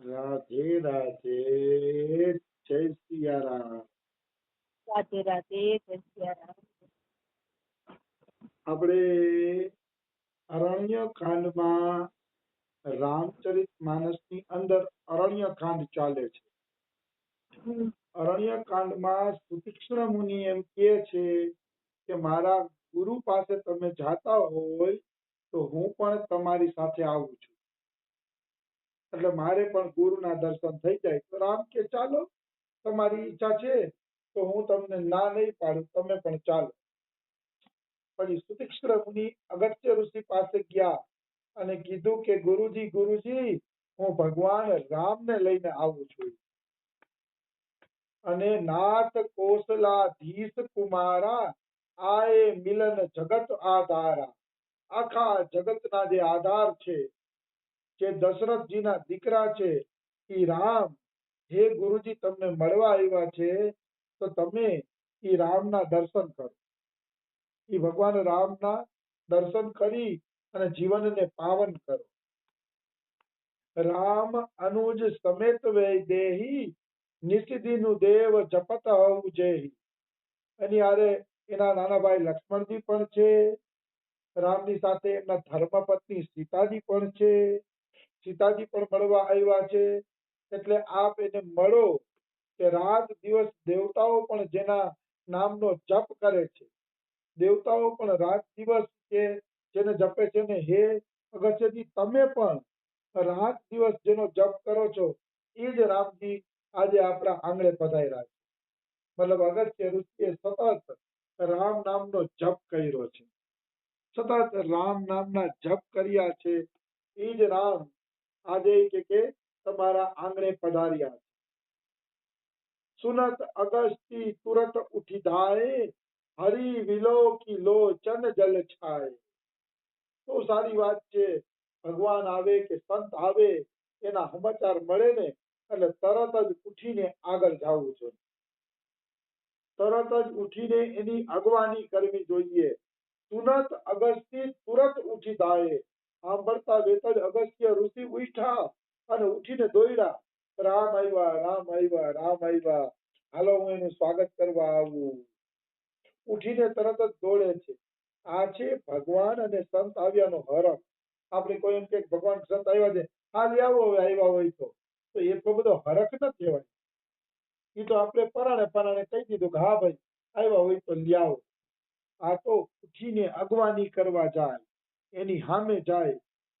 રાધે રાધે. જય સિયારામ. રાધે રાધે, જય સિયારામ. આપણે અરણ્ય કાંડમાં રામચરિત માનસની અંદર અરણ્ય કાંડ ચાલે છે. અરણ્ય કાંડમાં સુતીક્ષ્ણ મુનિ એમ કહે છે કે મારા ગુરુ પાસે તમે જાતા હોય તો હું પણ તમારી સાથે આવું છું, એટલે મારે પણ ગુરુના દર્શન થઈ જાય. તો રામ કે ચાલો, તમારી ઈચ્છા છે તો હું તમને ના નહીં પાડું, તમે પણ ચાલો. પછી સુતીક્ષ્ણ મુનિ અગસ્ત્ય ઋષિ પાસે ગયા અને કીધું કે ગુરુજી ગુરુજી, હું ભગવાન રામને લઈને આવું છું, અને નાથ કોસલાધીશ કુમારા આએ મિલન જગત આધારા. આખા જગતના જે આધાર છે, જે દશરથજીના દીકરા છે, એ રામ, હે ગુરુજી તમને મળવા આવ્યા છે તો તમે એ રામના દર્શન કરો. એ ભગવાન રામના દર્શન કરી અને જીવનને પાવન કરો. રામ અનુજ સમેત વૈદેહી નિષિદિનું દેવ જપત હઉ જેહી. એની હારે એના નાના ભાઈ લક્ષ્મણજી પણ છે. રામની સાથે એમના ધર્મપત્ની સીતાજી પણ છે. સીતાજી પણ મળવા આવ્યા છે. એટલે આપ એને મળો કે રાત દિવસ દેવતાઓ પણ જેના નામનો જપ કરે છે, દેવતાઓ પણ રાત દિવસ કે જેને જપે છે ને, હે અગસ્ત્યજી તમે પણ રાત દિવસ જેનો જપ કરો છો એ જ રામજી આજે આપણા આંગણે પધાર્યા છે. મતલબ અગસ્ત્ય ઋષિએ સતત રામ નામનો જપ કર્યો છે, સતત રામ નામના જપ કર્યા છે. એ જ રામ આજે કે તમારા આંગણે પધાર્યા છે. સુનત અગસ્તી તુરત ઉઠી ધાય, હરી વિલોકી લોચન જલ છાય. બહુ સારી વાત છે. ભગવાન આવે કે સંત આવે એના સમાચાર મળે ને એટલે તરત જ ઉઠીને આગળ જવું જોઈએ, તરત જ ઉઠીને એની અગવાની કરવી જોઈએ. સુનત અગસ્તી તુરત ઉઠી ધાય. સાંભળતા વેત જ અગસ્ત્ય ઋષિ ઉઠ્યા અને ઉઠીને દોડ્યા, રામ આવ્યા, રામ આવ્યા, રામ આવ્યા, હાલો હું એનું સ્વાગત કરવા આવું. ઉઠીને તરત જ દોડે છે. આ છે ભગવાન અને સંત આવ્યાનો હરખ. આપણે કોઈ એમ કે ભગવાન સંત આવ્યા છે, હા લઈ આવો, હવે આવ્યા હોય તો એટલો બધો હરખ ન કહેવાય. એ તો આપણે પરાણે પરાણે કહી દીધું કે હા ભાઈ આવ્યા હોય તો લઈ આવો. આ તો ઉઠીને અગવાની કરવા જાય, એની સામે જાય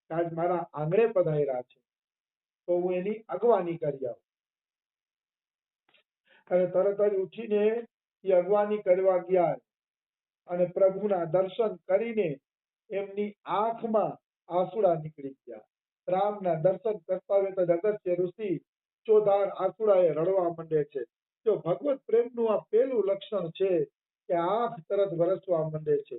કે આજ મારા આંગણે પધાર્યા છે તો હું એની અગવાની કરી આવું. અને તરત જ ઉઠીને એ અગવાની કરવા ગયા અને પ્રભુના દર્શન કરીને એમની આંખમાં આંસુડા નીકળી ગયા. રામના દર્શન કરતા હોય તો અગસ્ત્ય ઋષિ ચોધાર આંસુડાએ રડવા માંડે છે. જો ભગવત પ્રેમનું આ પેલું લક્ષણ છે કે આંખ તરત વરસવા માંડે છે,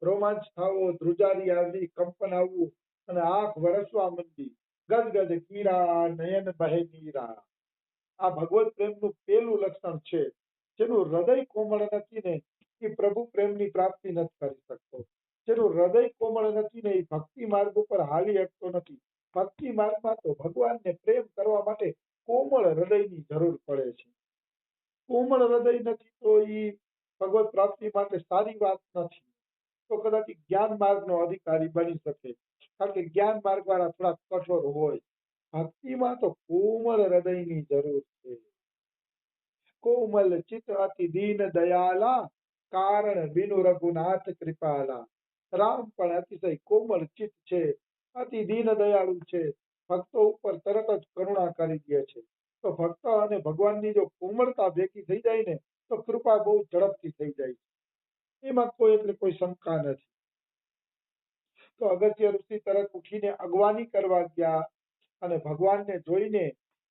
રોમાંચ થાવો, ધ્રુજારી આવી, કંપન આવવું અને આંખ વરસવા માંડી, ગદગદ કીડા નયન બહે નીરા. આ ભગવત પ્રેમનું પેલું લક્ષણ છે. જેનું હૃદય કોમળ નથી ને એ પ્રભુ પ્રેમની પ્રાપ્તિ નથી કરી શકતો. જેનું હૃદય કોમળ નથી ને એ ભક્તિ માર્ગ ઉપર હાલી શકતો નથી. ભક્તિ માર્ગમાં તો ભગવાનને પ્રેમ કરવા માટે કોમળ હૃદયની જરૂર પડે છે. કોમળ હૃદય નથી તો એ ભગવત પ્રાપ્તિ માટે સારી વાત નથી. તો કદાચ જ્ઞાન માર્ગનો અધિકારી બની શકે, કારણ કે જ્ઞાન માર્ગ વાળા થોડા કઠોર હોય. ભક્તિમાં તો કોમળ હૃદયની જરૂર છે. કોમલ ચિત અતિ દીન દયાલા, કારણ બિનુ રઘુનાથ કૃપાલા. રામ પણ અતિશય કોમળ ચિત છે, અતિ દીન દયાળુ છે, ભક્તો ઉપર તરત જ કરુણા કરી દે છે. તો ભક્ત અને ભગવાનની જો કોમળતા ભેગી થઈ જાય ને તો કૃપા બહુ ઝડપથી થઈ જાય છે. એમાં કોઈ શંકા નથી. તો અગસ્ત્ય ઋષિ તરત ઉઠીને અગવાની કરવા ગયા અને ભગવાનને જોઈને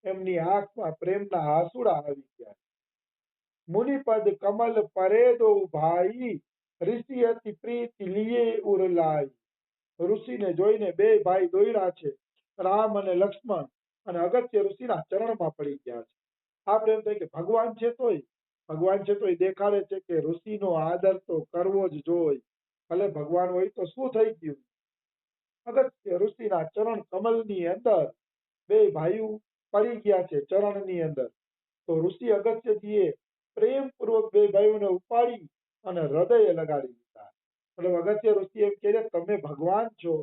એમની આંખમાં પ્રેમના આંસુડા આવી ગયા. મુનિપદ કમલ પરે દો ભાઈ, ઋષિ અતિ પ્રીતિ લીએ ઉરલાઈ. ઋષિને જોઈને બે ભાઈ દોડ્યા છે, રામ અને લક્ષ્મણ, અને અગસ્ત્ય ઋષિના ચરણમાં પડી ગયા છે. આપણે એમ થાય કે ભગવાન છે તોય દેખાડે છે કે ઋષિનો આદર તો કરવો જ જોઈએ. ભલે ભગવાન હોય તો શું થઈ ગયું. અગસ્ત્ય ઋષિના ચરણ કમલની અંદર બે ભાઈઓ પડી ગયા છે ચરણની અંદર. તો ઋષિ અગસ્ત્યજીએ પ્રેમપૂર્વક બે ભાઈઓને ઉપાડી અને હૃદયે લગાડી દીધા. મતલબ અગસ્ત્ય ઋષિ એમ કહે છે, તમે ભગવાન છો,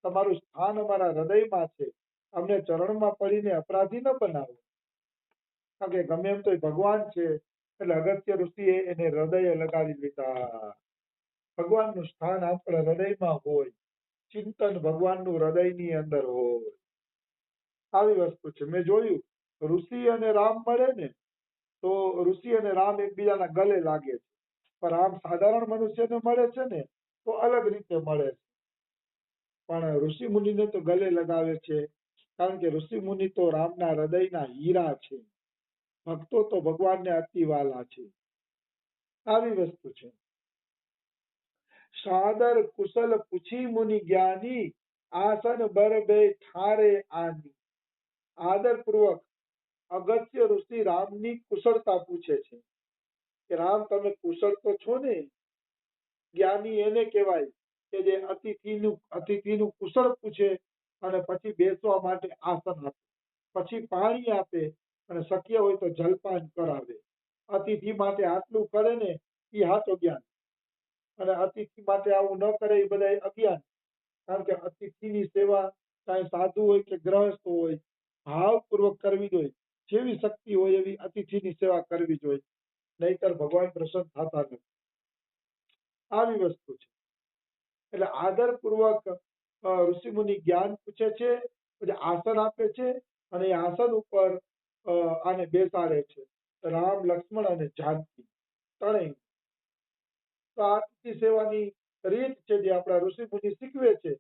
તમારું સ્થાન અમારા હૃદયમાં છે, અમને ચરણમાં પડીને અપરાધી ન બનાવો. કારણ કે ગમે એમ તો એ ભગવાન છે. એટલે અગસ્ત્ય ઋષિએ એને હૃદયે લગાડી લીધા. ભગવાનનું સ્થાન આપણા હૃદયમાં હોય, ચિંતન ભગવાનનું હૃદયની અંદર હોય, આવી વસ્તુ છે. મેં જોયું ઋષિ અને રામ મળે ને તો ઋષિ અને રામ એકબીજાના ગલે લાગે છે, પણ આમ સાધારણ મનુષ્યને મળે છે ને તો અલગ રીતે મળે છે. પણ ઋષિ મુનિને તો ગલે લગાવે છે, કારણ કે ઋષિ મુનિ તો રામના હૃદયના હીરા છે. ભક્તો તો ભગવાનને અતિ વાલા છે. આવી વસ્તુ છે. સાદર કુશલ પૂછી મુનિ જ્ઞાની, આસન બર બે ઠારે આની. આદરપૂર્વક અગસ્ત્ય ઋષિ રામની કુશળતા પૂછે છે કે રામ તમે કુશળ તો છો ને. જ્ઞાની એને કહેવાય કે જે અતિથિનું કુશળ પૂછે અને પછી બેસવા માટે આસન આપે, પછી પાણી આપે અને શક્ય હોય તો જલપાન કરાવે. અતિથિ માટે આટલું કરે ને એ હાચો જ્ઞાન, અને અતિથિ માટે આવું ન કરે એ બધા અજ્ઞાન. કારણ કે અતિથિની સેવા ચાહે સાધુ હોય કે ગ્રહસ્થ હોય ભાવપૂર્વક કરવી જોઈએ. જેવી શક્તિ હોય એવી અતિથિની સેવા કરવી જોઈએ, નહીતર ભગવાન પ્રસન્ન થતા નથી. આવી વસ્તુ છે. એટલે આદરપૂર્વક ઋષિમુનિ જ્ઞાન પૂછે છે, પછી આસન આપે છે અને એ આસન ઉપર આને બેસાડે છે. રામ, લક્ષ્મણ અને જાનકી ત્રણેય. તો આ અતિથિ સેવાની રીત છે જે આપણા ઋષિમુનિ શીખવે છે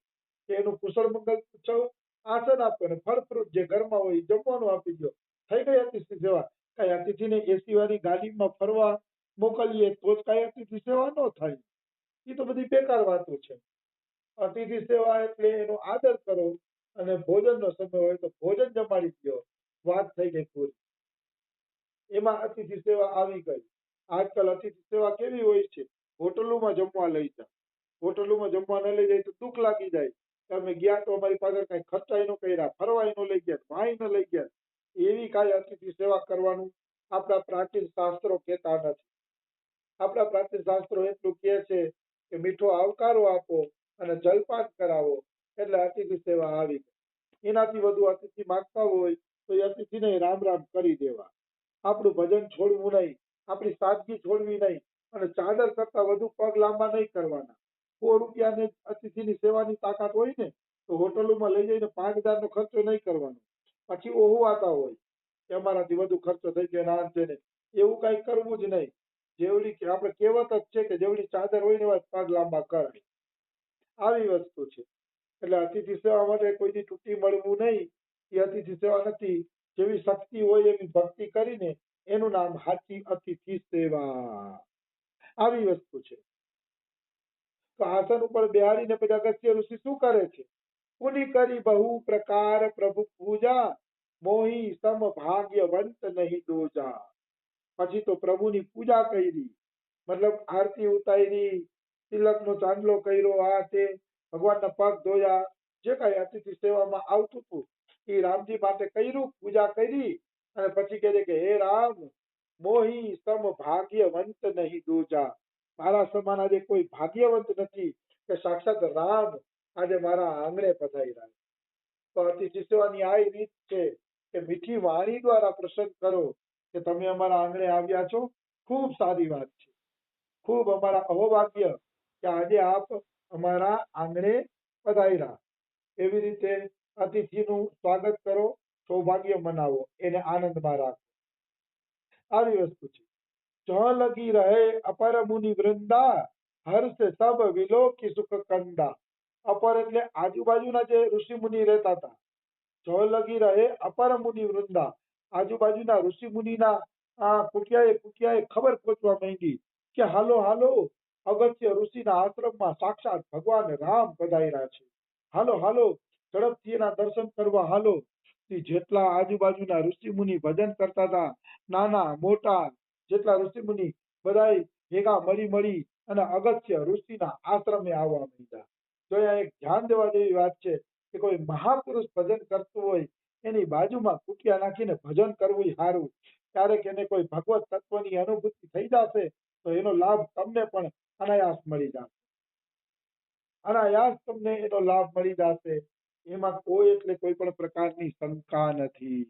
કે એનું કુશળ મંગળ પૂછો, આસન આપો અને ફળ ફ્રૂટ જે ઘરમાં હોય એ જમવાનું આપી દો. થઈ ગઈ અતિથિ સેવા. કઈ અતિથિને એસી વાળી ગાડીમાં ફરવા મોકલીએ તો જ કઈ અતિથિ સેવા ન થાય. એ તો બધી બેકાર વાતો છે. અતિથિ સેવા એટલે એનો આદર કરો અને ભોજનનો સમય હોય તો ભોજન જમાડી દો. વાત થઈ ગઈ પૂરી. એમાં અતિથિ સેવા આવી ગઈ. આજકાલ અતિથિ સેવા કેવી હોય છે? હોટલોમાં જમવા લઈ જાય. હોટલોમાં જમવા ન લઈ જાય તો દુઃખ લાગી જાય. તમે ગયા તો અમારી પાસે કઈ ખર્ચા ન કર્યા, ફરવાય ન લઈ ગયા, વાય ન લઈ ગયા. એવી કાંઈ અતિથિ સેવા કરવાનું આપણા પ્રાચીન શાસ્ત્રો કહેતા નથી. આપણા પ્રાચીન શાસ્ત્રો એટલું કહે છે કે મીઠો આવકારો આપો અને જલપાન કરાવો એટલે અતિથિ સેવા આવી ગઈ. એનાથી વધુ અતિથિ માંગતા હોય તો એ અતિથિને રામ રામ કરી દેવા. આપણું ભજન છોડવું નહીં, આપણી સાદગી છોડવી નહીં અને ચાદર કરતા વધુ પગ લાંબા નહીં કરવાના. ₹100 અતિથિની સેવાની તાકાત હોય ને તો હોટલોમાં લઈ જઈને 5,000 નો ખર્ચો નહીં કરવાનો. પછી ઓહવાતા હોય કે અમારાથી વધુ ખર્ચો થઈ ગયો ના છે ને, એવું કઈ કરવું જ નહીં. જેવડી આપણે કહેવત જ છે કે જેવડી ચાદર હોય ને એવા પગ લાંબા કરાય. આવી વસ્તુ છે. એટલે અતિથિ સેવા માટે કોઈથી તૂટી મળવું નહીં. એ અતિથિ સેવા નથી. જેવી શક્તિ હોય એવી ભક્તિ કરીને એનું નામ સાચી અતિથિ સેવા. આવી વસ્તુ છે. તો આસન ઉપર બેહાડીને પછી અગસ્ત્ય ઋષિ શું કરે છે? પુનિ કરી બહુ પ્રકાર પ્રભુ પૂજા, મોહી સમ ભાગ્યવંત નહીં દોજા. પછી તો પ્રભુની પૂજા કરી, મતલબ આરતી ઉતારી, તિલકનો ચાંદલો કર્યો, આ તે ભગવાનના પગ ધોયા, જે કાંઈ અતિથિ સેવામાં આવતું હતું એ રામજી માટે કર્યું, પૂજા કરી અને પછી કહે છે કે હે રામ, મોહી સમ ભાગ્યવંત નહીં દોજા. મારા સમાન આજે કોઈ ભાગ્યવંત નથી કે સાક્ષાત રામ આજે મારા આંગણે પધાર્યા. તો અતિથિ સેવાની આ રીત છે કે મીઠી વાણી દ્વારા પ્રસન્ન કરો કે તમે અમારા આંગણે આવ્યા છો. ખૂબ સારી વાત છે. ખૂબ અમારા અહોભાગ્ય કે આજે આપ અમારા આંગણે પધાર્યા. એવી રીતે અતિથિનું સ્વાગત કરો, સૌભાગ્ય મનાવો, એને આનંદમાં રાખો. આવી વસ્તુ છે. જ લગી રહે અપર મુનિ વૃંદા, હર્ષ સબ વિલોકી સુખ કંદા. અપર એટલે આજુબાજુના જે ઋષિ મુનિ રહેતા હતા. જ લગી રહે અપર મુનિ વૃંદા, આજુબાજુના ઋષિ મુનિના કુટિયાએ ખબર પહોંચવા માંડી કે હાલો હાલો, અગસ્ત્ય ઋષિના આશ્રમમાં સાક્ષાત ભગવાન રામ પધાર્યા છે. હાલો હાલો, ઝડપથી એના દર્શન કરવા હાલો. જેટલા આજુબાજુના ઋષિ મુનિ ભજન કરતા હતા, નાના મોટા જેટલા ઋષિ મુનિ બધા ભેગા મળી અને અગસ્ત્ય ઋષિના આશ્રમે આવવા માંડ્યા. તો અહીંયા એક ધ્યાન દેવા જેવી વાત છે કે કોઈ મહાપુરુષ ભજન કરતું હોય એની બાજુમાં કુટિયા નાખીને ભજન કરવું સારું. ક્યારેક એને કોઈ ભગવત તત્વની અનુભૂતિ થઈ જશે તો એનો લાભ તમને પણ અનાયાસ મળી જશે. અનાયાસ તમને એનો લાભ મળી જશે. એમાં કોઈ પણ પ્રકારની શંકા નથી.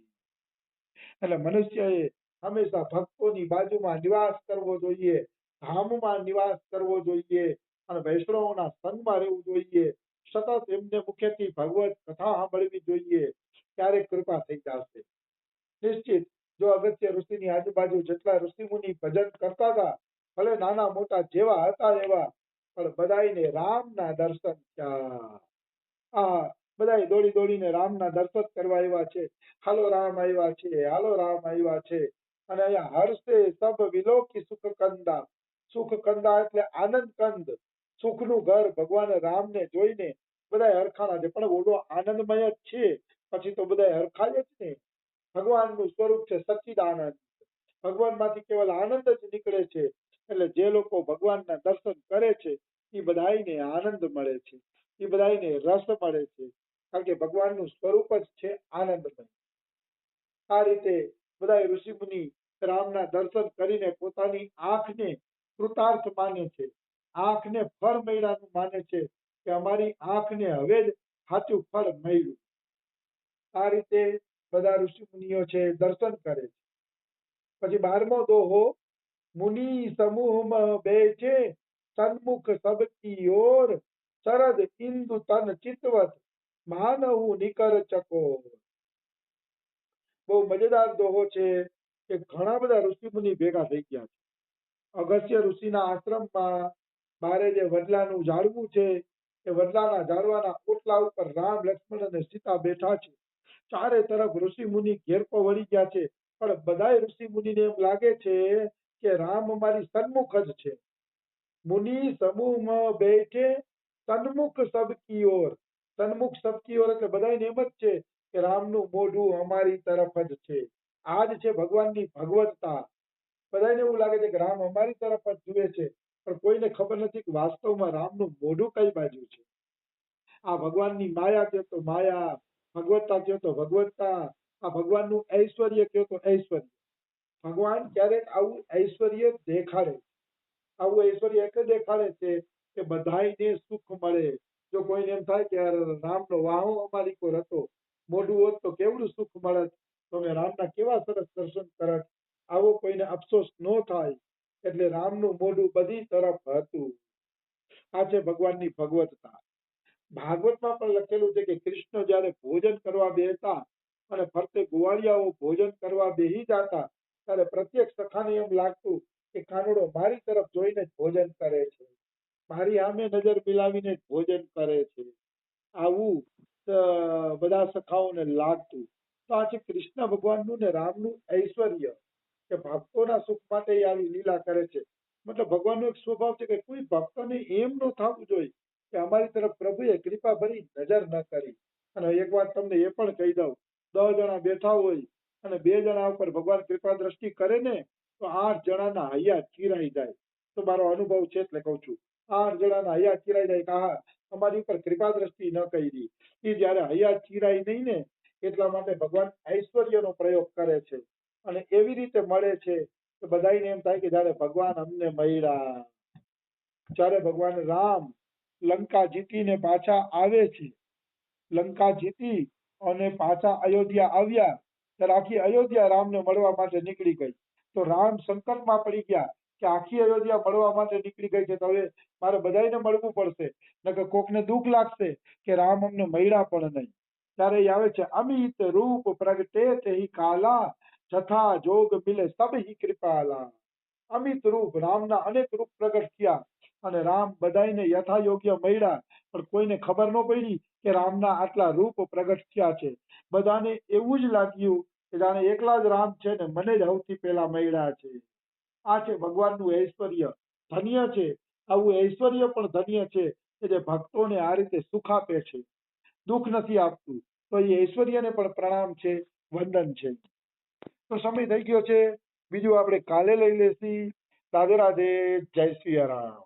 એટલે મનુષ્યએ હંમેશા ભક્તોની બાજુમાં નિવાસ કરવો જોઈએ, ધામમાં નિવાસ કરવો જોઈએ અને વૈષ્ણવોના સંગમાં રહેવું જોઈએ. સતત એમને મુખેથી ભગવત કથા સાંભળવી જોઈએ. ક્યારેક કૃપા થઈ જશે નિશ્ચિત. જો અગત્ય ઋષિની આજુબાજુ જેટલા ઋષિમુનિ ભજન કરતા હતા, ભલે નાના મોટા જેવા હતા એવા, પણ બધાયને રામના દર્શન થયા. આ બધા દોડી દોડીને રામના દર્શન કરવા આવ્યા છે. હાલો રામ આવ્યા છે, હાલો રામ આવ્યા છે. અને અહીંયા હર્ષે સબ વિલોકી સુખ કંદા. સુખ કંદા એટલે આનંદ કંદ, સુખનું ઘર. ભગવાન રામને જોઈને બધા હરખાણા છે, પણ ઓલો આનંદમય જ છે પછી તો બધા હરખાય જ ને. ભગવાનનું સ્વરૂપ છે સચ્ચિદાનંદ. ભગવાનમાંથી કેવલ આનંદ જ નીકળે છે. એટલે જે લોકો ભગવાનના દર્શન કરે છે એ બધાયને આનંદ મળે છે, એ બધાયને રસ મળે છે. કારણ કે ભગવાનનું સ્વરૂપ જ છે આનંદમય. આ રીતે બધા ઋષિમુનિ રામના દર્શન કરીને પોતાની આંખને કૃતાર્થ માને છે, આંખને ફળ મળ્યાનું માને છે કે અમારી આંખને હવે જ સાચું ફળ મળ્યું. આ રીતે બધા ઋષિમુનિઓ છે દર્શન કરે છે. પછી 12મો દોહો, મુનિ સમૂહમાં બેઠે સન્મુખ સબકી ઓર, શરદ ઇન્દુ તન ચિતવત માનવું નિકર ચકોર. બહુ મજેદાર દોહો છે કે ઘણા બધા ઋષિમુનિ ભેગા થઈ ગયા છે. અગસ્ત્ય ઋષિના આશ્રમમાં બારે જે વડલાનું ઝાડવું છે એ વડલાના ઝાડવાના ઓટલા ઉપર રામ, લક્ષ્મણ અને સીતા બેઠા છે. ચારે તરફ ઋષિમુનિ ઘેરપો વળી ગયા છે, પણ બધાય ઋષિમુનિને એમ લાગે છે કે રામ અમારી સન્મુખ જ છે. મુનિ સમૂહમાં બેઠે સન્મુખ સબકી ઓર. સન્મુખ સબકી ઓર એટલે બધાને એમ જ છે કે રામનું મોઢું અમારી તરફ જ છે. આ જ છે ભગવાનની ભગવત્તા. બધાને એવું લાગે છે કે રામ અમારી તરફ જ જુએ છે, પણ કોઈને ખબર નથી કે વાસ્તવમાં રામનું મોઢું કઈ બાજુ છે. આ ભગવાનની માયા કહો તો માયા, ભગવત્તા કહો તો ભગવત્તા, આ ભગવાનનું ઐશ્વર્ય કહો તો ઐશ્વર્ય. ભગવાન ક્યારેક આવું ઐશ્વર્ય દેખાડે. આવું ઐશ્વર્ય એટલે દેખાડે છે કે બધાયને સુખ મળે. જો કોઈને એમ થાય કે રામનો વાહો અમારી કોર હતો, મોઢું હોત તો કેવડું સુખ મળત, તો અમે રામના કેવા સરસ દર્શન કરત, આવો કોઈને અફસોસ ન થાય. એટલે રામનું મોઢું બધી તરફ હતું. આ છે ભગવાનની ભગવત્તા. ભાગવતમાં પણ લખેલું છે કે કૃષ્ણ જયારે ભોજન કરવા બેસતા અને ફરતે ગોવાળિયાઓ ભોજન કરવા બેસી જતા ત્યારે પ્રત્યેક સખાને એમ લાગતું કે કાનુડો મારી તરફ જોઈને જ ભોજન કરે છે, મારી સામે નજર મિલાવીને જ ભોજન કરે છે. આવું બધા સખાઓને લાગતું. તો આ છે કૃષ્ણ ભગવાનનું ને રામનું ઐશ્વર્ય કે ભક્તોના સુખ માટે આવી લીલા કરે છે. મતલબ ભગવાનનો એક સ્વભાવ છે કે કોઈ ભક્તને એમ ન થવું જોઈએ કે અમારી તરફ પ્રભુએ કૃપા ભરી નજર ન કરી. અને એક વાત તમને એ પણ કહી દઉં, 10 જણા બેઠા હોય અને 2 જણા ઉપર ભગવાન કૃપા દ્રષ્ટિ કરે ને તો 8 જણાના હૈયા ચીરાઈ જાય. તો મારો અનુભવ છે એટલે કહું છું. 8 જણાના હૈયા ચીરાઈ જાય કે હા અમારી ઉપર કૃપા દ્રષ્ટિ ન કરી. એ જયારે હૈયા ચીરાઈ નહીં ને એટલા માટે ભગવાન ઐશ્વર્યનો પ્રયોગ કરે છે. અને એવી રીતે મળે છે કે બધાને એમ થાય કે જયારે ભગવાન અમને મળ્યા. જ્યારે ભગવાન રામ લંકા જીતીને પાછા આવે છે, લંકા જીતી અને પાછા અયોધ્યા આવ્યા ત્યારે આખી અયોધ્યા રામને મળવા માટે નીકળી ગઈ. તો રામ સંકટમાં પડી ગયા કે આખી અયોધ્યા મળવા માટે નીકળી ગઈ છે, તો હવે મારે બધાને મળવું પડશે, નકર કોકને દુઃખ લાગશે કે રામ અમને મળ્યા પણ નહીં. ત્યારે એ આવે છે, અમિત રૂપ પ્રગટે તેહી કાલા, જથા જોગ મિલે સબ હી કૃપાલા. અમિત રૂપ, રામના અનેક રૂપ પ્રગટ થયા અને રામ બધાને યથા યોગ્ય મળ્યા, પણ કોઈને ખબર ન પડી કે રામના આટલા રૂપ પ્રગટ થયા છે. બધાને એવું જ લાગ્યું કે જાણે એકલા જ રામ છે ને મને જ સૌથી પહેલા મળ્યા છે. આ છે ભગવાનનું ઐશ્વર્ય. ધન્ય છે આવું ઐશ્વર્ય, પણ ધન્ય છે કે જે ભક્તોને આ રીતે સુખ આપે છે, દુઃખ નથી આપતું. તો એ ઐશ્વર્યને પણ પ્રણામ છે, વંદન છે. તો સમય થઈ ગયો છે, બીજું આપણે કાલે લઈ લેશી. રાધે રાધે, જય શ્રી રામ.